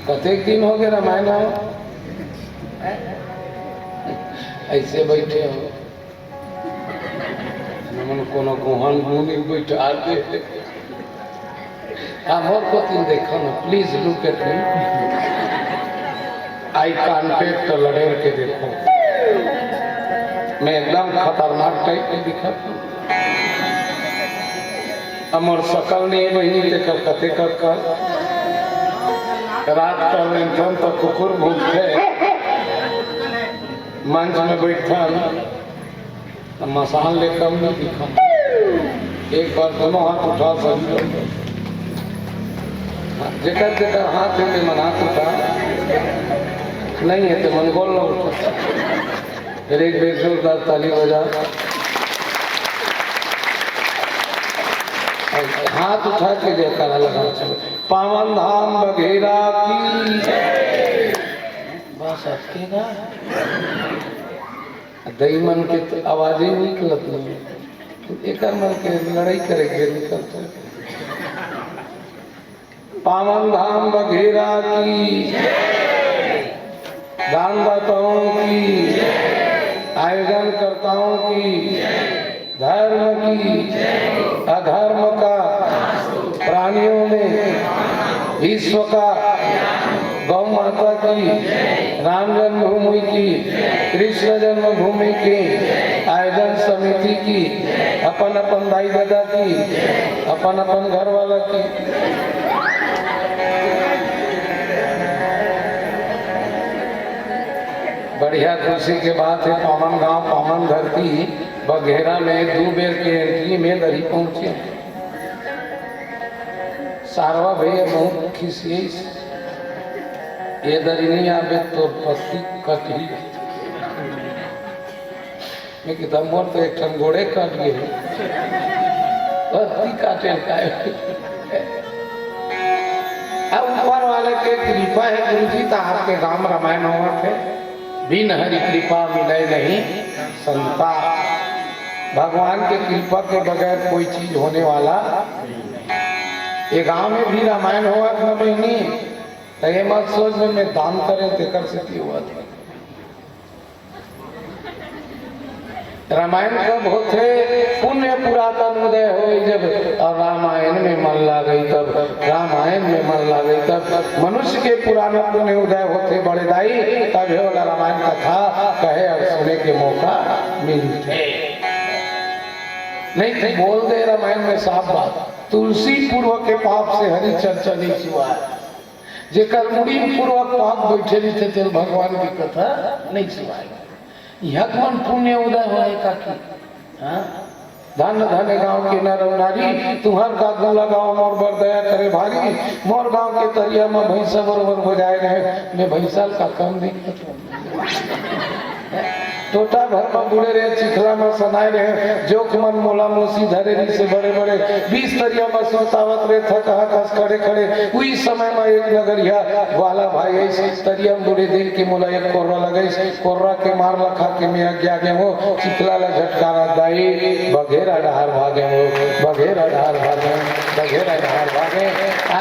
कतेक दिन हो गए रामायण हो ऐसे बैठे हो मन कोनो कोहन मुनि बैठा दे हम और को तीन देखो ना please look at me I contact लड़ेर के देखो मैं एकदम खतरनाक टाइप के दिखा अमर सकल ने बहनी के कर कते कर रात का इंसान तो कुकुर भूखे मंच में बैठा मसान ले कम नहीं दिखा एक बार दोनों हाथ उठा सकते जेकर जेकर हाथ है मन हाथ उठा नहीं है तो मन बोल लो फिर एक बेर जोरदार ताली बजा हाथ उठा के जयकारा लगा पावन धाम बघेरा की बस अटकेगा दई मन के तो आवाजें निकलत नहीं एक मन के लड़ाई करेंगे निकलते पावन धाम बघेरा की दानदाताओं की आयोजन कर्ताओं की धर्म की अधर्म का प्राणियों में विश्व का गौ माता की राम जन्मभूमि की कृष्ण जन्मभूमि की आयोजन समिति की अपन अपन दाई दादा की अपन अपन घर वाला की बढ़िया खुशी के बात है पावन गांव पावन धरती बघेरा में 2 बेर के एंट्री में दरी पहुंचे सारवा भैया बहुत खिसिए ये दरी नहीं आवे तो पत्ती कटी मैं कहता मोर तो एक ठन घोड़े काट गए पत्ती काटे का अब ऊपर वाले के कृपा है गुरु जी तो आपके गांव रामायण हुआ थे बिन हरि कृपा मिले नहीं संता भगवान के कृपा के बगैर कोई चीज होने वाला ये गांव में भी रामायण हुआ था बहनी तो ये मत सोच में मैं दान करें तेकर से हुआ था रामायण कब होते पुण्य पुरातन उदय हो जब और रामायण में मन लगे तब रामायण में मन लगे तब मनुष्य के पुराने पुण्य उदय होते बड़े दाई तब वाला रामायण कथा कहे और सुने के मौका मिलते नहीं तो बोल दे रामायण में साफ बात तुलसी पूर्व के पाप से हरि चर्चा नहीं हुआ जेकर मुड़ी पूर्वक पाप बैठे नहीं थे भगवान की कथा नहीं सुनाएगा यह मन पुण्य उदय होएगा कि धन धन गांव के नर नारी तुम्हार का गुण लगाओ मोर बर दया करे भारी मोर गांव के तरिया में भैंसा बरोबर बजाए रहे मैं भैंसा का कम नहीं टोटा भर में बुड़े रहे चिखला में सनाए रहे जोख मन मोला मोसी धरे से बड़े बड़े 20 तरिया में सोतावत रहे थका कस खड़े खड़े उसी समय में एक नगरिया वाला भाई ऐसे तरिया में बुढ़े दिन के मोला एक कोर्रा लगे कोर्रा के मार लखा के मैं आज्ञा गए हो चिखला ला झटकारा दाई बघेरा डहार भागे हो बघेरा डहार भागे बघेरा डहार भागे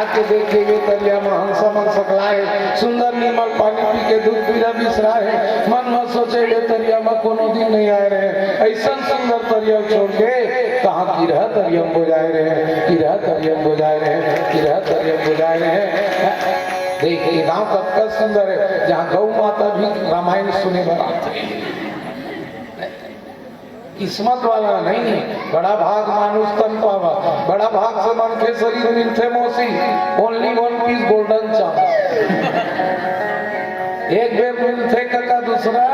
आके देखे ये तरिया में हंसा मन सकलाए सुंदर निर्मल पानी पी के दूध पीरा बिसराए मन में सोचे ये तरिया में कोनो दिन नहीं आए रहे ऐसा सुंदर तरिया छोड़ के कहाँ की रह तरियम बुझाए रहे की रह तरियम बुझाए रहे की रह तरियम बुझाए रहे देखिए गांव कब सुंदर है जहाँ गौ माता भी रामायण सुने बनाते किस्मत वाला नहीं बड़ा भाग मानुष तन पावा बड़ा भाग से मन के शरीर मिलते मोसी ओनली 1 पीस गोल्डन चांस एक बेर मिलते का दूसरा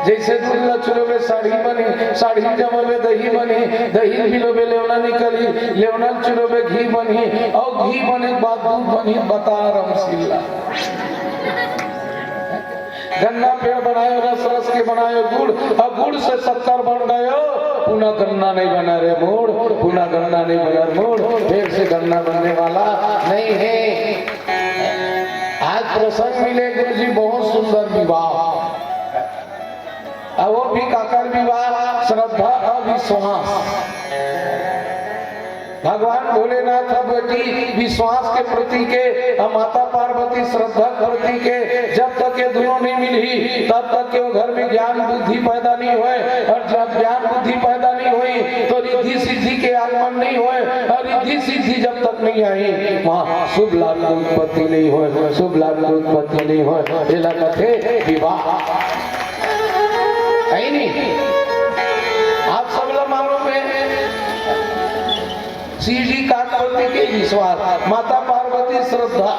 जैसे दूल्हा चुलोबे साड़ी बनी साड़ी जमोबे दही बनी दही मिलोबे लेवना निकली लेवना चुलोबे घी बनी और घी बने बाद दूध बनी बता रमसिल्ला गन्ना पेड़ बनायो रस रस के बनायो गुड़ और गुड़ से 70 बन गयो पुनः गन्ना नहीं बना रे मोड़ पुनः गन्ना नहीं बना मोड़ फिर से गन्ना बनने वाला नहीं है। आज प्रसंग मिले गुरु जी बहुत सुंदर विवाह वो भी काकर विवाह श्रद्धा और विश्वास भगवान भोलेनाथ बेटी विश्वास के प्रति के, माता पार्वती श्रद्धा प्रति के, जब तक ये दोनों नहीं मिली तब तक के घर में ज्ञान बुद्धि पैदा नहीं हुए, और जब ज्ञान बुद्धि पैदा नहीं हुई तो रिद्धि सिद्धि के आगमन नहीं हुए, और रिद्धि सिद्धि जब तक नहीं आई वहाँ शुभ लाभ की उत्पत्ति नहीं हुए, शुभ लाभ की उत्पत्ति नहीं हुए। थे विवाह है नहीं। आप सब लोग मालूम है शिव जी का प्रति के विश्वास, माता पार्वती श्रद्धा,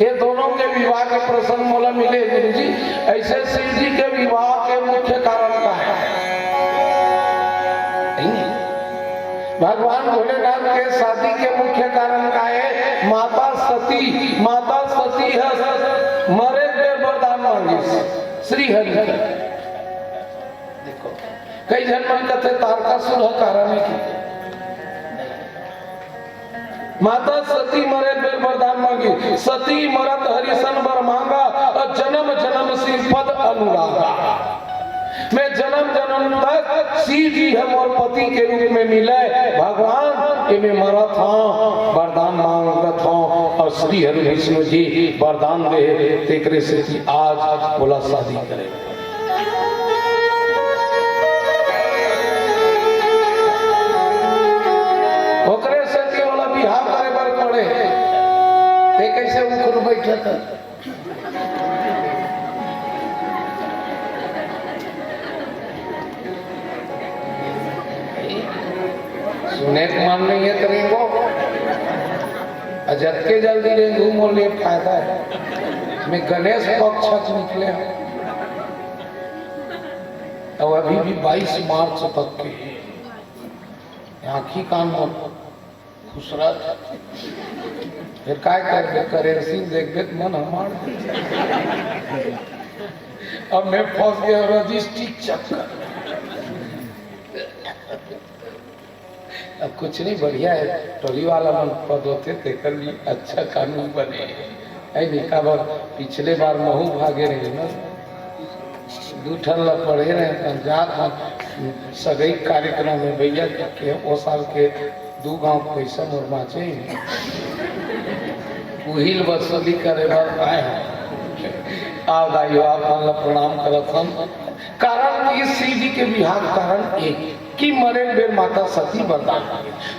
ये दोनों के विवाह के प्रसंग मोला मिले गुरु जी। ऐसे शिव जी के विवाह के मुख्य कारण का है भगवान भोलेनाथ के शादी के मुख्य कारण का है माता सती। माता सती है मरे देव वरदान मांगी श्री हरि। देखो कई जन मन कहते तारकासुर कारण की माता सती मरे बेर वरदान मांगी। सती मरत हरिशन बर मांगा और जन्म जन्म शिव पद अनुरागा। मैं जन्म जन्म तक शिव जी हम और पति के रूप में मिले भगवान के मैं मरा था वरदान मांगत हूँ, और श्री हरि विष्णु जी वरदान दे तेकरे से आज बोला शादी करे। ओकरे से बोला बिहार करे बर पड़े ते कैसे उखर बैठा था। सुने के मन नहीं है करेंगो अजत के जल्दी रेंगू मोले फायदा है। मैं गणेश पक्ष निकले हैं और अभी भी 22 मार्च तक के आँखी कान में खुशरत फिर काय कर करे सिंह देख देख मन हमार। अब मैं फंस गया रजिस्ट्री चक्कर। अब कुछ नहीं बढ़िया है टोली वाला मन पद होते थे कर लिए अच्छा कानून बने ऐ निका बार पिछले बार महू भागे रहे ना दूठन ला पढ़े रहे जात सगई कार्यक्रम में भैया के वो साल के 2 गांव पैसा मुरमा चाहिए उहिल वसूली करे बार आए हैं आओ दाइयो आप प्रणाम करत हम। कारण इस सीधी के विहार कारण एक कि मरे बेर माता सती वरदान।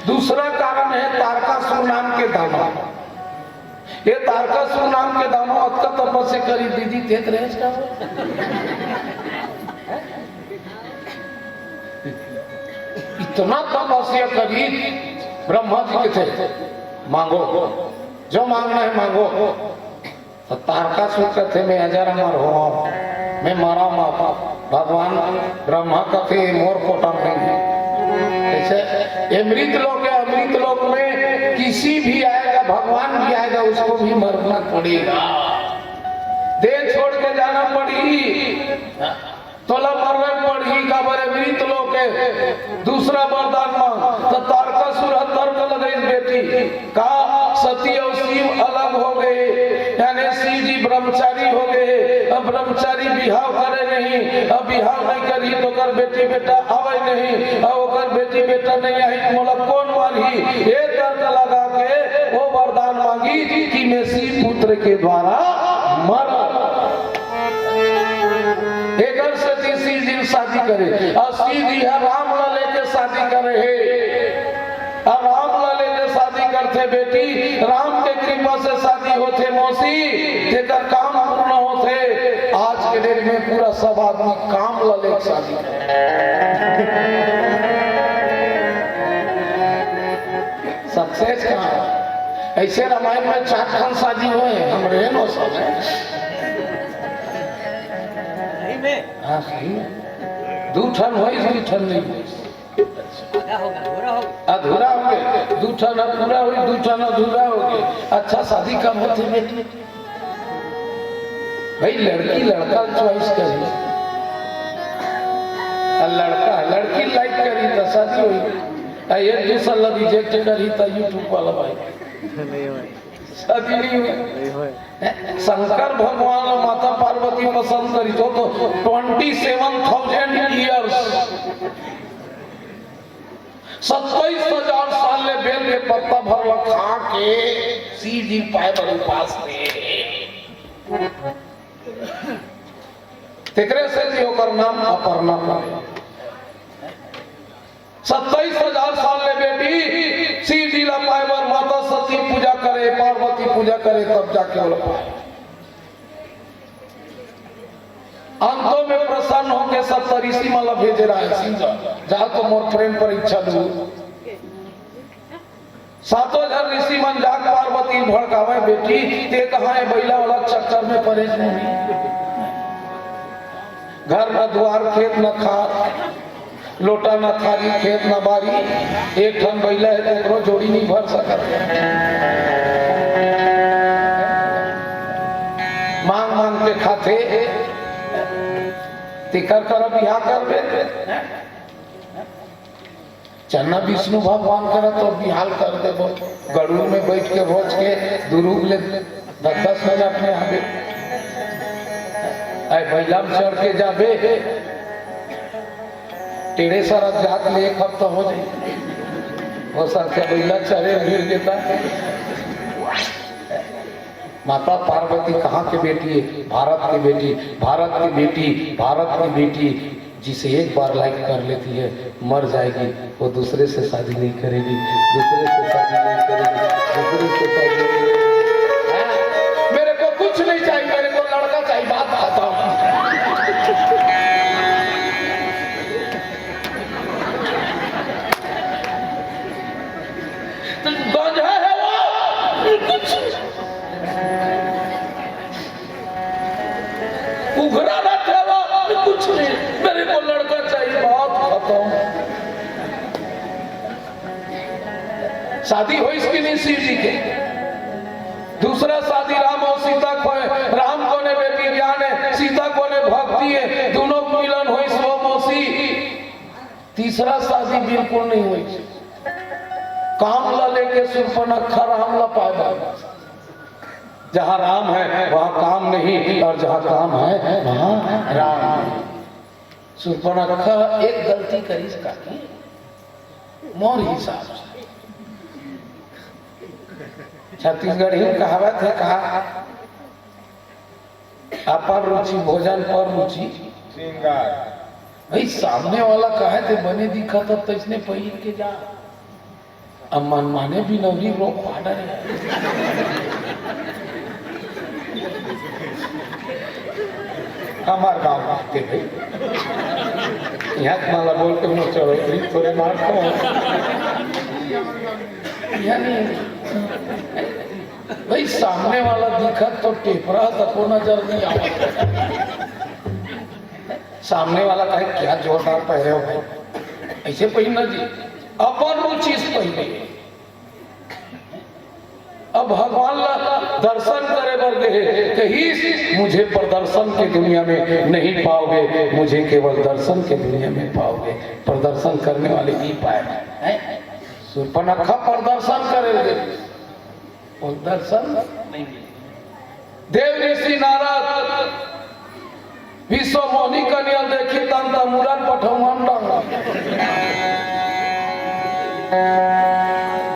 दूसरा कारण है तारकासुर नाम के दानव। ये तारकासुर नाम के दानव अत्का तपस्या करी दीदी देख रहे इसका इतना तपस्या करी ब्रह्मा जी के थे मांगो जो मांगना है मांगो। तो तारकासुर कहते मैं अजर अमर हो मैं मारा माता। भगवान ब्रह्मा कहते मोर कोटम नहीं ऐसे अमृत लोक है। अमृत लोक में किसी भी आएगा भगवान भी आएगा उसको भी मरना पड़ेगा देह छोड़ के जाना पड़ेगी तोला मरना पड़ेगी का बड़े अमृत लोक है। दूसरा वरदान मांग तो तारकासुर तर्क लगे बेटी का सती और शिव अलग हो गए यानी शिव जी ब्रह्मचारी हो गए। अब ब्रह्मचारी बिहाव करे नहीं अब बिहाव नहीं करी तो कर बेटी बेटा आवे नहीं और कर बेटी बेटा नहीं आई मोला कौन मारी। ये तर्क लगा के वो वरदान मांगी कि मैं शिव पुत्र के द्वारा मरा। एक सती शिव जी शादी करे और शिव जी राम ला लेके शादी करे और राम ला लेके शादी करते बेटी राम के कृपा से शादी होते मौसी तेकर काम पूर्ण होते। आज के डेट में पूरा सब आदमी काम ला लेके शादी सक्सेस कहाँ ऐसे रामायण में 4 खंड शादी हुए हम रहे नो सब हाँ सही में 2 ठन हो 2 ठन नहीं अधूरा हो गए 2 ठन पूरा हुई 2 ठन अधूरा हो गए। अच्छा शादी कब होती बेटी भाई लड़की लड़का चॉइस करी लड़का लड़की लाइक करी तो शादी हुई एक दूसरा रिजेक्ट करी तो यूट्यूब वाला भाई शादी नहीं हुई। शंकर भगवान माता पार्वती पसंद करी तो 27,000 ईयर्स 27,000 साल ले बेल के पत्ता भर खा के सीधी पाए पर उपास तेकरे से जी ओकर नाम अपर्णा पड़े। 27,000 साल ले बेटी सीधी ला पाए बर माता सती पूजा करे, पार्वती पूजा करे, तब जाके वो पाए। अंतों में प्रसन्न होकर 70 ऋषि माला भेजे रहा है जहां तो मोर प्रेम परीक्षा दू। 7 जन ऋषि मन जाग पार्वती भड़कावे बेटी ते कहाँ है बैला वाला चक्कर में परेश नहीं। घर न द्वार खेत न खात, लोटा न थारी खेत न बारी, एक ठन बैला है तो जोड़ी नहीं भर सकत। मांग मांग के खाते तिकर कर बिहा कर दे। चन्ना विष्णु भगवान करे तो बिहाल कर दे। गरुड़ में बैठ के रोज के दुरूग ले 10 मिनट में आवे, बैला में चढ़ के जाबे टेढ़े सारा जात ले 1 हफ्ता हो जाए। वो सब बैला चढ़े गिर देता। माता पार्वती कहाँ के बेटी है? भारत की बेटी, भारत की बेटी, भारत की बेटी। जिसे एक बार लाइक कर लेती है मर जाएगी, वो दूसरे से शादी नहीं करेगी, दूसरे से शादी नहीं करेगी, दूसरे से शादी नहीं। मेरे को कुछ नहीं चाहिए, मेरे को लड़का चाहिए। बात खाता हूँ गंजा है वो कुछ उघरा ना था कुछ नहीं, मेरे को लड़का चाहिए। बात खत्म। शादी हुई इसकी नहीं शिव जी के। दूसरा शादी राम और सीता को है। राम को ने बेटी ज्ञान है, सीता को ने भक्ति है, दोनों मिलन हुई स्व मौसी। तीसरा शादी बिल्कुल नहीं हुई। काम ला लेके सुर्पनखा राम ला पाएगा। जहाँ राम है वहाँ काम नहीं, और जहाँ काम है वहाँ राम। सुर्पनखा एक गलती करी इसका मोर हिसाब से। छत्तीसगढ़ी कहावत है, कहा अपन रुचि भोजन पर रुचि श्रृंगार। भाई सामने वाला कहे थे बने दिखा तब तो इसने पहिर के जा। अब मन माने भी नवरी रोक पाडर है। हमार गाँव के भाई यहाँ माला बोल के मुँह चढ़ो थोड़े मार को भाई सामने वाला दिखत तो टेपरा तको नजर नहीं आता। सामने वाला कहे क्या जोरदार पहरे हो भाई, ऐसे पहनना जी अपन रुचि पहने। अब भगवान ला दर्शन करे बर गए कहीं मुझे प्रदर्शन की दुनिया में नहीं पाओगे, मुझे केवल दर्शन की दुनिया में पाओगे। प्रदर्शन करने वाले नहीं पाए। सुर्पनखा प्रदर्शन करेंगे, दर्शन नहीं। देव ऋषि नारद विश्व मोहनी कन्या देखी तंता मुरन पठौन डांगा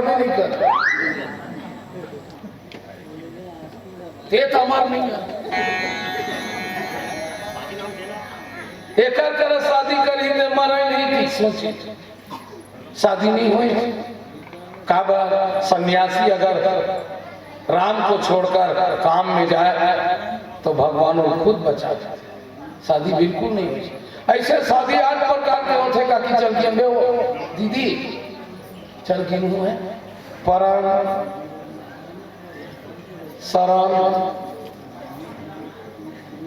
नहीं कर तेत हमार नहीं है। एक कर शादी करी ते मरे नहीं थी। सोची शादी नहीं हुई। काबा सन्यासी अगर राम को छोड़कर काम में जाए तो भगवान को खुद बचा जाए। शादी बिल्कुल नहीं हुई। ऐसे शादी 8 प्रकार के होते का कि चल के वो दीदी चल के है परम शरण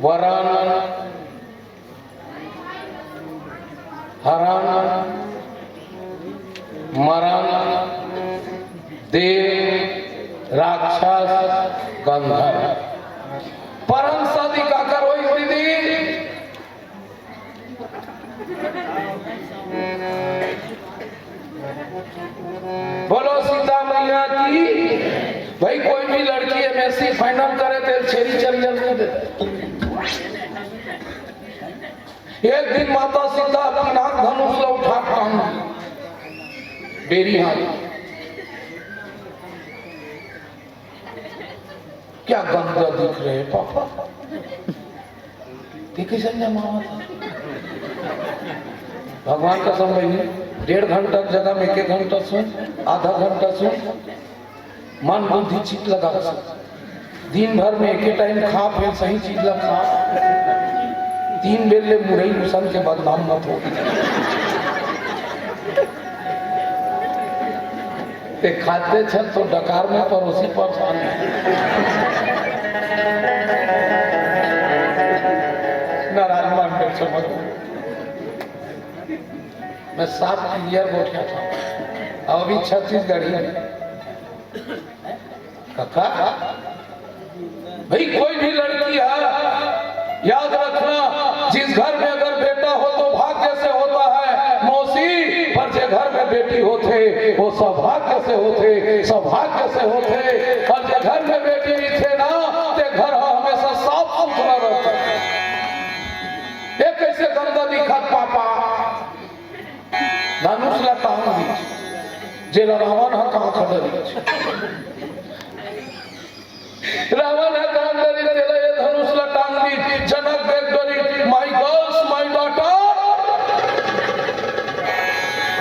वरण हरण मरण देव राक्षस गंधर्व। परम शादी का करो दीदी। बोलो सीता मैया की। भाई कोई भी लड़की एमएससी फाइनल करे तो छेरी चल जल्दी दे। एक दिन माता सीता अपनी नाग धनुष ला उठा बेरी हाथ क्या गंदा दिख रहे हैं पापा, देखे संजय मामा था भगवान का समय नहीं, 1.5 घंटा की जगह में 1 घंटा सुन, आधा घंटा सुन, मन बुद्धि चित लगा दिन भर में एक टाइम खा, फिर सही चीज लग खा, 3 बेर ले मुरई मुसन के बदनाम मत हो। खाते छल तो डकार में पड़ोसी परेशान नाराज मान कर समझ। मैं 7 क्लियर बैठा था, अभी छत्तीसगढ़ी काका भाई कोई भी लड़की है याद रखना, जिस घर में अगर बेटा हो तो भाग्य से होता है मौसी, पर जे घर में बेटी होते वो सौभाग्य से होते, सौभाग्य से होते। और जे घर में बेटी नहीं थे ना, ते घर हमेशा साफ सुथरा रहता है। ये कैसे गंदा दिखत पापा, धनुष लटाऊं बीच जे रावण है कहाँ खड़े रावण है काम करी तेला ये धनुष लटांग दी, जनक देख डरी माय गर्ल्स माय डॉटर,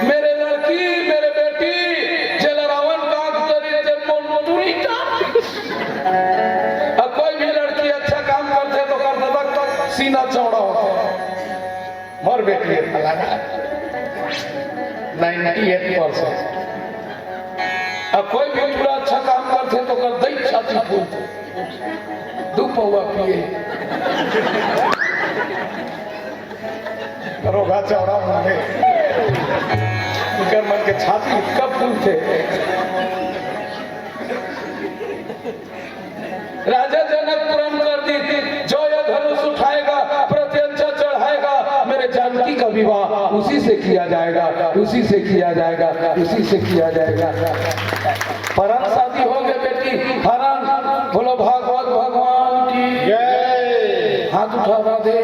मेरे लड़की मेरे बेटी जेला रावण काम करी ते मोटूरी का। अब कोई भी लड़की अच्छा काम करते तो कर देता सीना चौड़ा होता, मोर बेटी लगा 98%। अब कोई भी पूरा अच्छा काम करते तो कर दई छाती फूलते, 2 पौवा पिए रोगा चौड़ा मुंडे कर मन के छाती कब फूलते। राजा जनक पुरम कर दी, जो ये धनुष उठाएगा प्रत्यंचा चढ़ाएगा, मेरे जानकी का विवाह उसी से किया जाएगा, उसी से किया जाएगा, उसी से किया जाएगा। परम शादी हो गए बेटी हरण, बोलो भागवत भगवान की जय। हाथ उठा दे।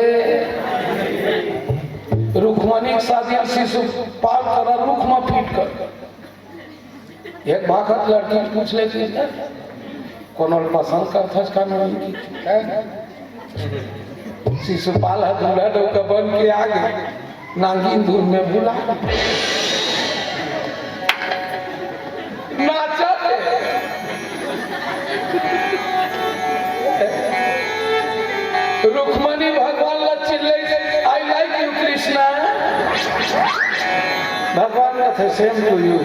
रुक्मणी शादी शिशुपाल करा, रुक्मा पीट कर एक भागत लड़की पूछ लेती है कोनो पसंद करता का नहीं, शिशुपाल है दूल्हा डोका बन के आगे नांगी धूल में बुला नाचा। रुक्मणी भगवान लचिल्ले आई लाइक यू कृष्णा, भगवान का थे सेम टू यू।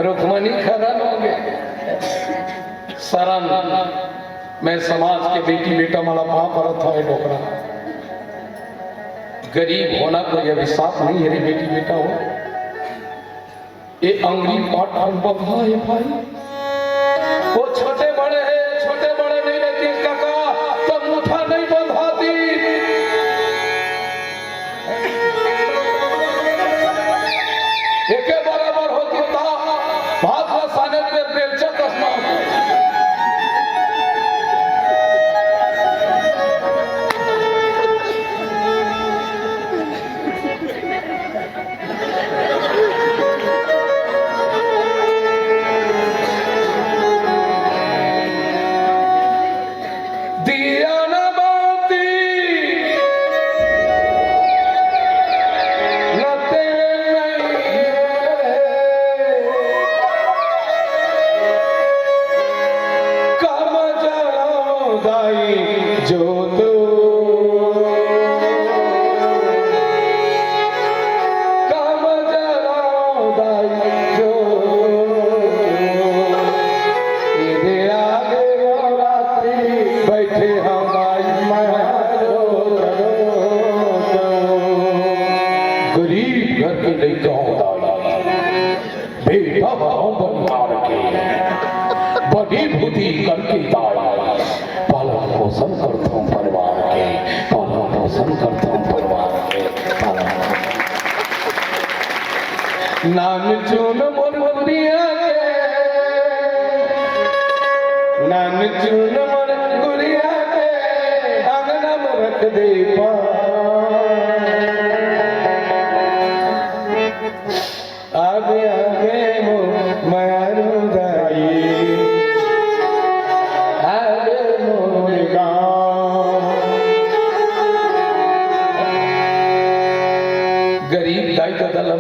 रुक्मणी खरन हो गए शरण मैं समाज के बेटी बेटा माला पाँव पर था डोकरा। गरीब होना कोई अभिशाप नहीं है रे बेटी बेटा हो, ये अंगली पाठ बंधा है भाई, वो छोटे बड़े हैं, छोटे बड़े नहीं रहती काका तो मुठा नहीं बंधाती। एके बराबर होती था भात का साने पे बेलचा कसना। बड़ी बुद्धि करके पालन पोषण करता हूँ परिवार के, पालन पोषण करता हूँ परिवार के, पालन नान चून मोर गुरिया के, नान चून मोर गुरिया के आंगना में रख दे पा।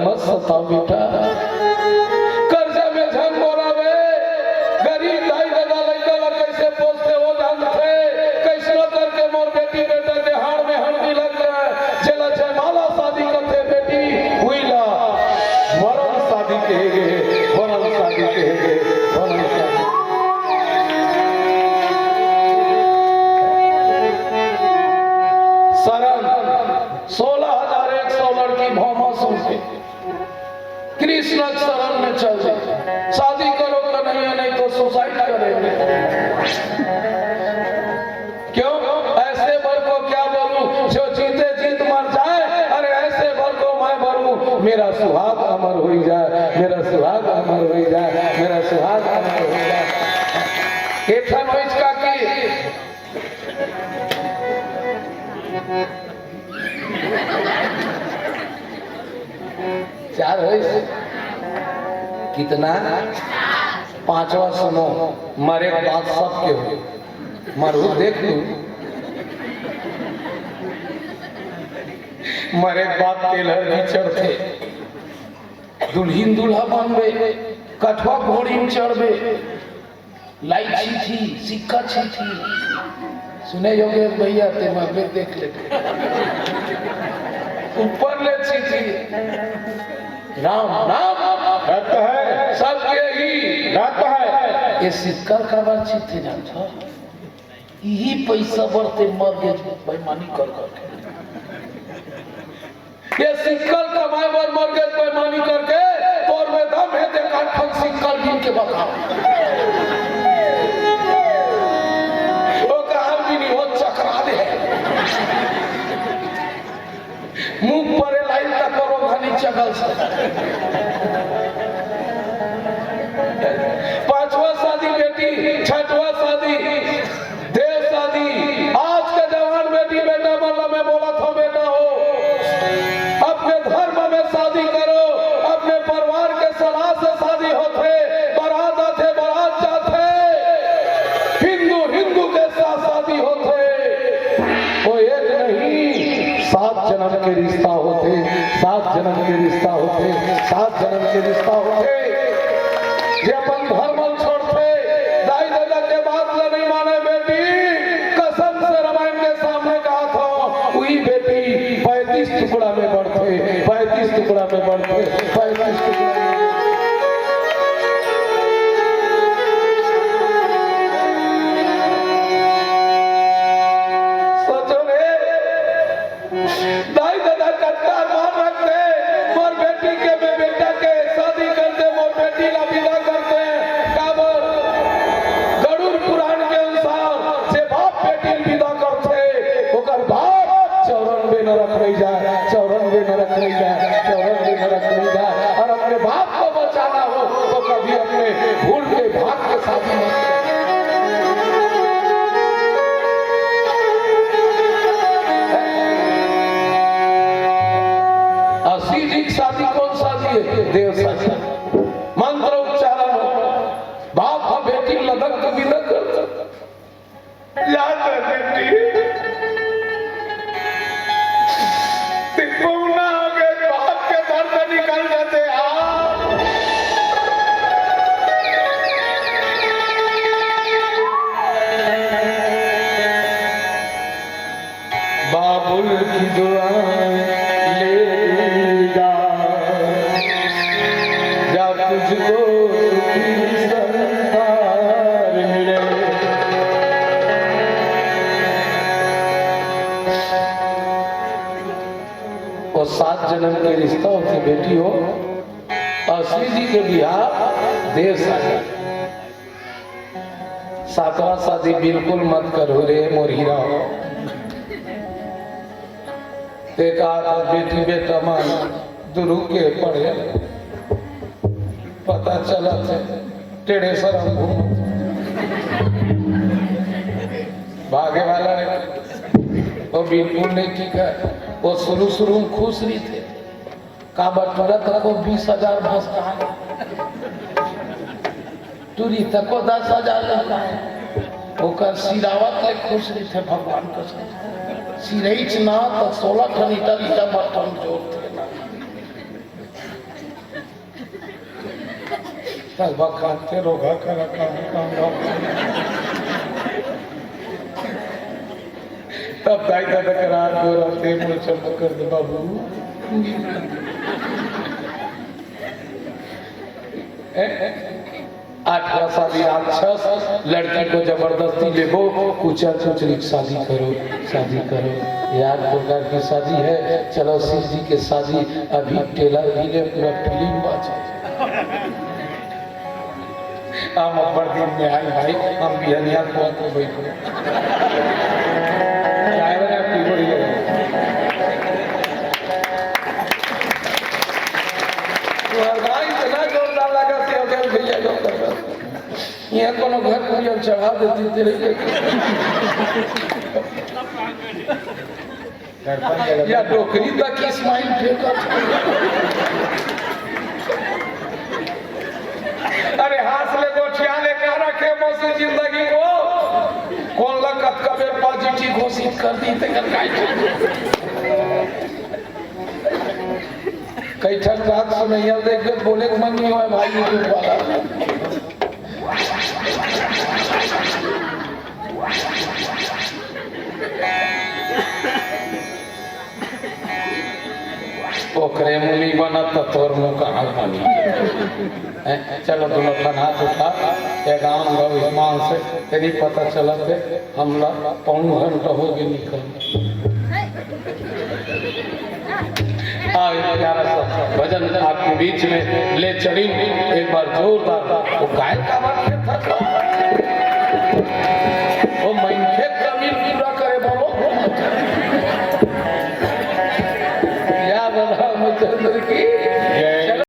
मत सताओ बेटा, कर्जा में झन मोरावे, गरीब दाई दादा लइका ला कैसे पोसते हो जानते, कैसे करके मोर बेटी बेटा के हाड़ में हल्दी लग जाए, चला जयमाला शादी करते बेटी हुईला वरण शादी कहेगे, वरण शादी कहेगे, वरण शादी। शरण 16,100 लड़की भौमा सुनते कृष्ण शरण में चल जाए, शादी करो कन्हैया नहीं तो सुसाइड करेंगे। क्यों? ऐसे बर को क्या बोलूं जो जीते जीत मर जाए, अरे ऐसे बर को मैं बोलूं मेरा सुहाग अमर हो जाए, मेरा सुहाग अमर हो जाए, मेरा सुहाग अमर हो जाए। एठन होइच का की चार है कितना? पांचवा सुनो, मरे बात सबके हो, मरू देख लू, मरे बात तेलर भी चढ़ते, दुल्हीन दुल्हा बनबे, कठवा घोड़ी में चढ़बे, लाइट छीठी सिक्का छीठी, सुने योगे भैया ते मगे देख लेते, ऊपर ले छीठी राम नाम रहता है, सबके ही रहता है। ये सिक्का का बार छीठे जानता, यही पैसा बढ़ते मर गए बेईमानी कर करके, ये सिक्कल कमाए बार मर गए बेईमानी करके, तोर में दम है देखा ठग सिक्कल गिन के बताओ, वो कहा भी नहीं हो चकरा दे, मुंह पर लाइन तक करो घनी चगल से। पांचवा शादी बेटी, छठवा शादी देव शादी, आज के जवान बेटी बेटा मतलब मैं बोला था बेटा हो, अपने धर्म में शादी करो, अपने परिवार के सलाह से शादी होते, बारात आते बारात जाते, हिंदू हिंदू के साथ शादी होते, वो एक नहीं 7 जन्म के रिश्ता होते, 7 जन्म के रिश्ता होते, 7 जन्म के रिश्ता होते। जे अपन धर्म छोड़ते, दाई दादा के बात ला नहीं माने बेटी, कसम से रामायण के सामने कहा था, वही बेटी 35 टुकड़ा में बढ़ते, 35 टुकड़ा में बढ़ते, 35 टुकड़ा में। दाई दादा कटका मान रखते, मोर बेटी के में बेटा के शादी करते, मोर बेटी ला विदा करते, काबर गरुड़ पुराण के अनुसार जे बाप बेटी विदा करते, ओकर बाप 94 नरक रह जाए, 94 नरक रह जाए, 94 नरक रह जाए। और अपने बाप को बचाना हो तो कभी अपने भूल के भाग के शादी मत करें। शादी कौन शादी है? देव शादी, मंत्र उच्चारण हो, बाप का बेटी लदक कभी न कर याद है बेटी, तिकोना हो गए, बाप के दर्द निकल जाते बाबुल की दुआएं और 7 जन्म के रिश्ता होते बेटी हो। असली जी के बिहार देव शादी, 7वां शादी बिल्कुल मत करो रे मोर हीरा हो। देखा बेटी बेटा मान दुरु के पढ़े, पता चला टेढ़े सर हम भागे वाला है, वो बिल्कुल नहीं ठीक है। वो शुरू में खुश नहीं थे, का बटूरा तक को 20,000 भस कहा, टूरी तक को 10,000 लगा है, ओकर सिरावत ले खुश नहीं थे भगवान का सिरैच ना तो 16 टन ईटा ईटा बर्तन जोड़ते ना। तब खाते रोगा कर तब दाई दादा करार गोरा ते मुझे चमक कर दे बाबू। 8 साल राक्षस लड़की को जबरदस्ती ले गो कुचल कुचल शादी करो यार प्रकार की शादी है। चलो शिव जी के शादी अभी टेलर भी ने पूरा फिल्म बाजा हम अपर दिन में आए भाई हम बिहनिया को बैठो यहाँ कोनो घर कुरियन चढ़ा देती तेरे या डोकरी तक इस्माइल फेंका। अरे हाथ ले गोठिया ले कह रखे मौसी जिंदगी को कौन लकत कबे पॉजिटिव घोषित कर दी थे कई ठन रात सुनैया देख के बोले के मन नहीं हुआ भाई यूट्यूब वाला ओकरे मुनी बना तोर मुँह कहाँ बनी। चलो दोनों ठन हाथ उठा एक गाँव गौ ईमान से तेरी पता चला थे हम लोग पौन घंटा हो गए निकल। प्यारा सा भजन आपके बीच में ले चढ़ी एक बार जोरदार वो गायक का बात था वो मनखे कमी पूरा करे बोलो या बधा मुचंद्र की